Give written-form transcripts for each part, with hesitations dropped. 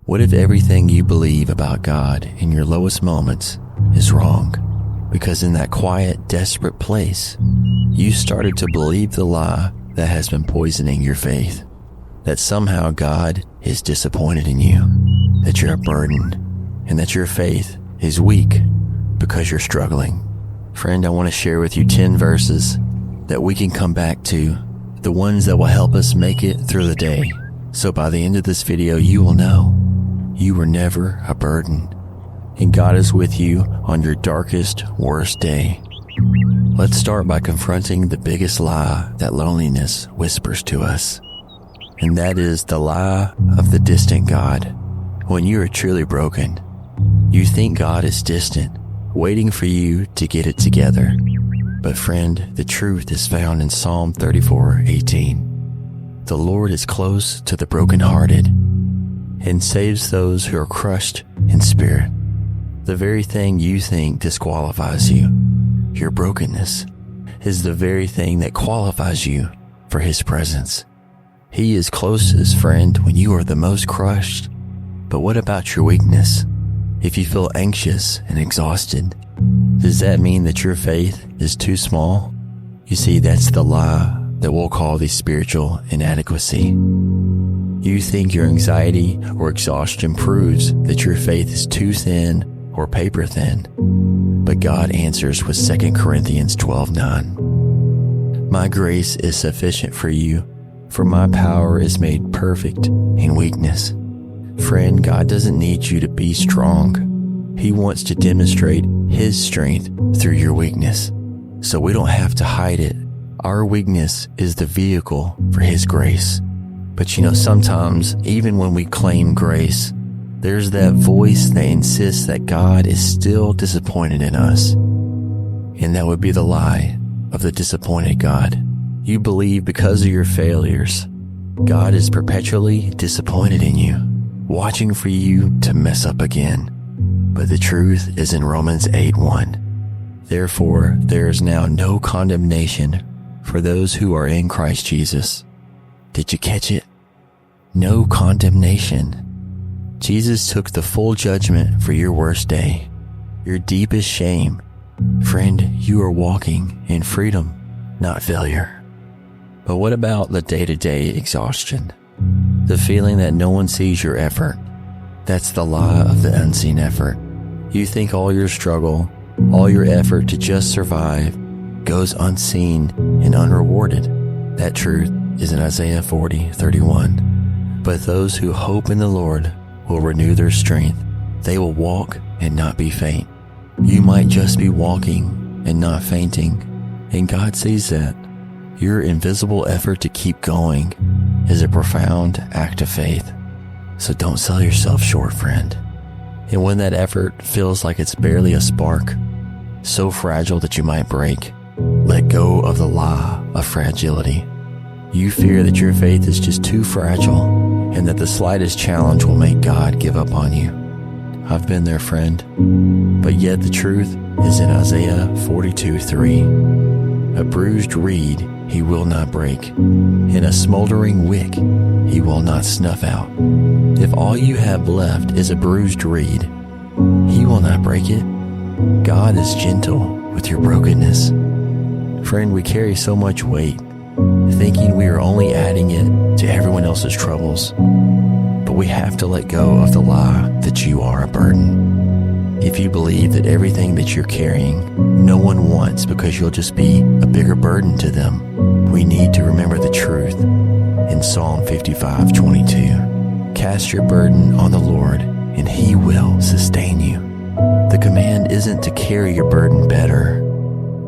What if everything you believe about God in your lowest moments is wrong? Because in that quiet, desperate place, you started to believe the lie that has been poisoning your faith. That somehow God is disappointed in you, that you're a burden, and that your faith is weak because you're struggling. Friend, I want to share with you 10 verses that we can come back to, the ones that will help us make it through the day. So by the end of this video, you will know you were never a burden, and God is with you on your darkest, worst day. Let's start by confronting the biggest lie that loneliness whispers to us, and that is the lie of the distant God. When you are truly broken, you think God is distant, waiting for you to get it together. But friend, the truth is found in Psalm 34:18. The Lord is close to the brokenhearted and saves those who are crushed in spirit. The very thing you think disqualifies you, your brokenness, is the very thing that qualifies you for His presence. He is closest, friend, when you are the most crushed. But what about your weakness? If you feel anxious and exhausted, does that mean that your faith is too small? You see, that's the lie that we'll call the spiritual inadequacy. You think your anxiety or exhaustion proves that your faith is too thin or paper thin. But God answers with 2 Corinthians 12:9. My grace is sufficient for you, for my power is made perfect in weakness. Friend, God doesn't need you to be strong. He wants to demonstrate His strength through your weakness, so we don't have to hide it. Our weakness is the vehicle for His grace. But sometimes, even when we claim grace, there's that voice that insists that God is still disappointed in us. And that would be the lie of the disappointed God. You believe because of your failures, God is perpetually disappointed in you, watching for you to mess up again. But the truth is in Romans 8:1. Therefore, there is now no condemnation for those who are in Christ Jesus. Did you catch it? No condemnation. Jesus took the full judgment for your worst day, your deepest shame. Friend, you are walking in freedom, not failure. But what about the day-to-day exhaustion? The feeling that no one sees your effort. That's the lie of the unseen effort. You think all your struggle, all your effort to just survive goes unseen and unrewarded. That truth is in Isaiah 40:31. But those who hope in the Lord will renew their strength. They will walk and not be faint. You might just be walking and not fainting, and God sees that. Your invisible effort to keep going is a profound act of faith. So don't sell yourself short, friend. And when that effort feels like it's barely a spark, so fragile that you might break, let go of the lie of fragility. You fear that your faith is just too fragile and that the slightest challenge will make God give up on you. I've been there, friend. But yet the truth is in Isaiah 42:3. A bruised reed He will not break, and a smoldering wick He will not snuff out. If all you have left is a bruised reed, He will not break it. God is gentle with your brokenness. Friend, we carry so much weight, thinking we are only adding it to everyone else's troubles. But we have to let go of the lie that you are a burden. If you believe that everything that you're carrying no one wants because you'll just be a bigger burden to them, we need to remember the truth in Psalm 55:22. Cast your burden on the Lord, and He will sustain you. The command isn't to carry your burden better.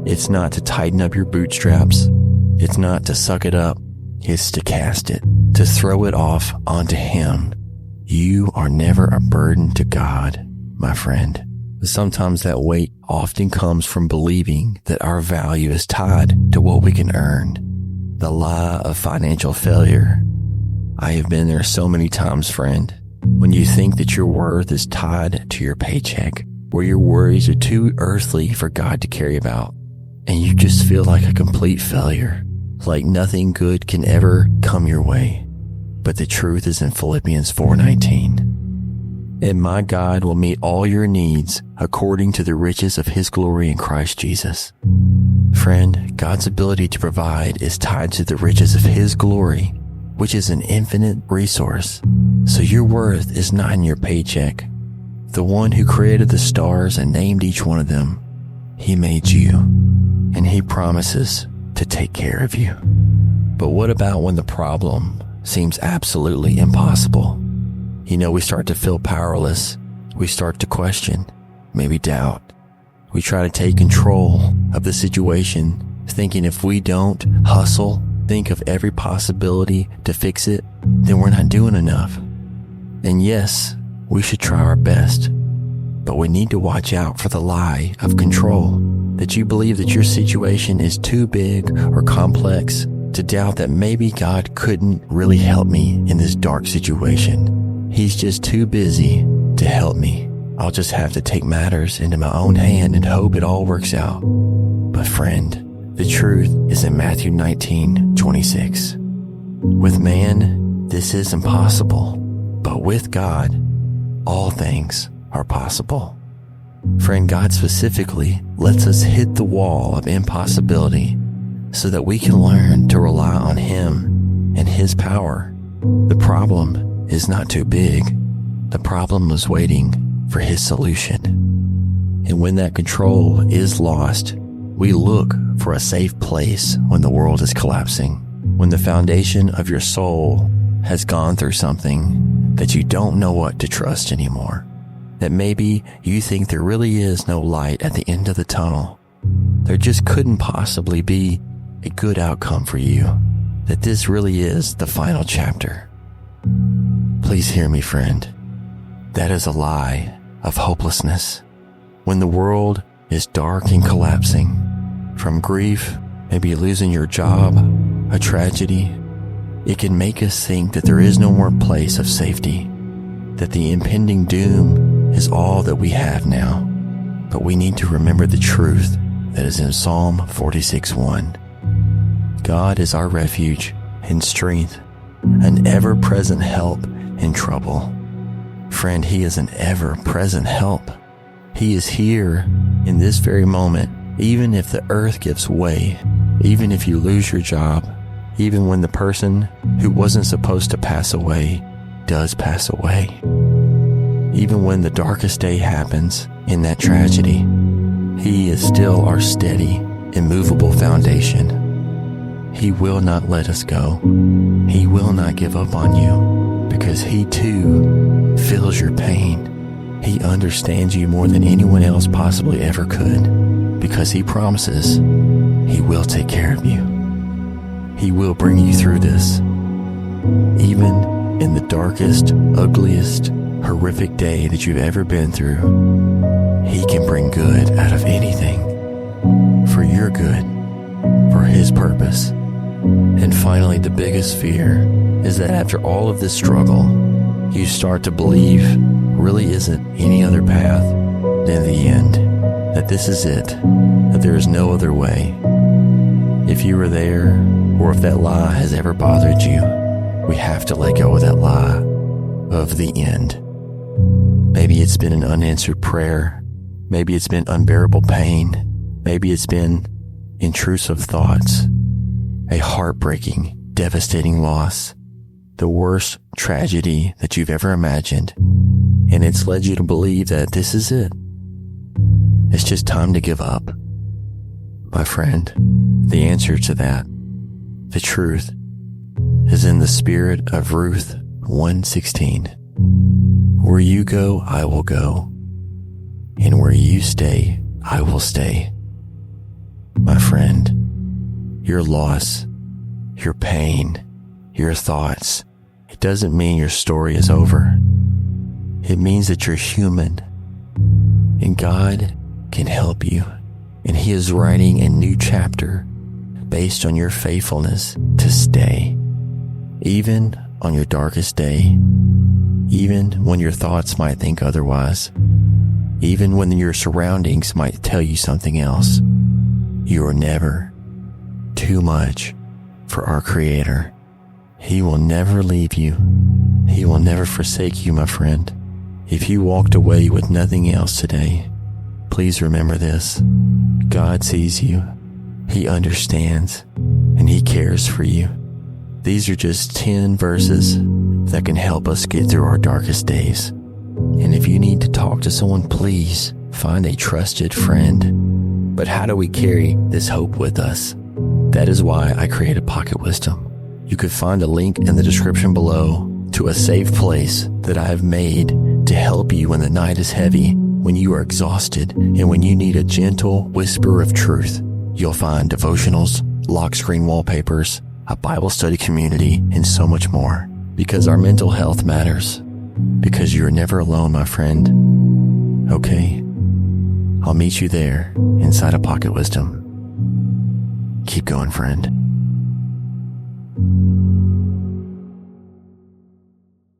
It's not to tighten up your bootstraps. It's not to suck it up. It's to cast it, to throw it off onto Him. You are never a burden to God, my friend. But sometimes that weight often comes from believing that our value is tied to what we can earn. The lie of financial failure. I have been there so many times, friend. When you think that your worth is tied to your paycheck, where your worries are too earthly for God to care about, and you just feel like a complete failure, like nothing good can ever come your way. But the truth is in Philippians 4:19. and my God will meet all your needs according to the riches of his glory in Christ Jesus. Friend, God's ability to provide is tied to the riches of his glory, which is an infinite resource. So your worth is not in your paycheck. The one who created the stars and named each one of them, he made you, and he promises to take care of you. But what about when the problem seems absolutely impossible? We start to feel powerless. We start to question, maybe doubt. We try to take control of the situation, thinking if we don't hustle, think of every possibility to fix it, then we're not doing enough. And yes, we should try our best, but we need to watch out for the lie of control, that you believe that your situation is too big or complex to doubt that maybe God couldn't really help me in this dark situation. He's just too busy to help me. I'll just have to take matters into my own hand and hope it all works out. But friend, the truth is in Matthew 19:26. With man, this is impossible, but with God, all things are possible. Friend, God specifically lets us hit the wall of impossibility so that we can learn to rely on him and his power. The problem is not too big. The problem was waiting for his solution. And when that control is lost, we look for a safe place when the world is collapsing, when the foundation of your soul has gone through something that you don't know what to trust anymore, that maybe you think there really is no light at the end of the tunnel. There just couldn't possibly be a good outcome for you, that this really is the final chapter. Please hear me, friend. That is a lie of hopelessness. When the world is dark and collapsing, from grief, maybe losing your job, a tragedy, it can make us think that there is no more place of safety, that the impending doom is all that we have now. But we need to remember the truth that is in Psalm 46:1. God is our refuge and strength, an ever-present help in trouble. Friend, he is an ever-present help. He is here in this very moment, even if the earth gives way, even if you lose your job, even when the person who wasn't supposed to pass away does pass away. Even when the darkest day happens in that tragedy, he is still our steady, immovable foundation. He will not let us go. He will not give up on you, because he too feels your pain. He understands you more than anyone else possibly ever could, because he promises he will take care of you. He will bring you through this. Even in the darkest, ugliest, horrific day that you've ever been through, he can bring good out of anything, for your good, for his purpose. And finally, the biggest fear is that after all of this struggle, you start to believe really isn't any other path than the end, that this is it, that there is no other way. If you were there, or if that lie has ever bothered you, we have to let go of that lie of the end. Maybe it's been an unanswered prayer. Maybe it's been unbearable pain. Maybe it's been intrusive thoughts, a heartbreaking, devastating loss, the worst tragedy that you've ever imagined. And it's led you to believe that this is it. It's just time to give up. My friend, the answer to that, the truth, is in the spirit of Ruth 1:16. Where you go, I will go, and where you stay, I will stay. My friend, your loss, your pain, your thoughts, it doesn't mean your story is over. It means that you're human, and God can help you, and he is writing a new chapter based on your faithfulness to stay, even on your darkest day, even when your thoughts might think otherwise, even when your surroundings might tell you something else. You are never too much for our Creator. He will never leave you. He will never forsake you, my friend. If you walked away with nothing else today, please remember this. God sees you, He understands, and He cares for you. These are just 10 verses that can help us get through our darkest days. And if you need to talk to someone, please find a trusted friend. But how do we carry this hope with us? That is why I created Pocket Wisdom. You could find a link in the description below to a safe place that I have made to help you when the night is heavy, when you are exhausted, and when you need a gentle whisper of truth. You'll find devotionals, lock screen wallpapers, a Bible study community, and so much more. Because our mental health matters. Because you're never alone, my friend. Okay? I'll meet you there inside of Pocket Wisdom. Keep going, friend.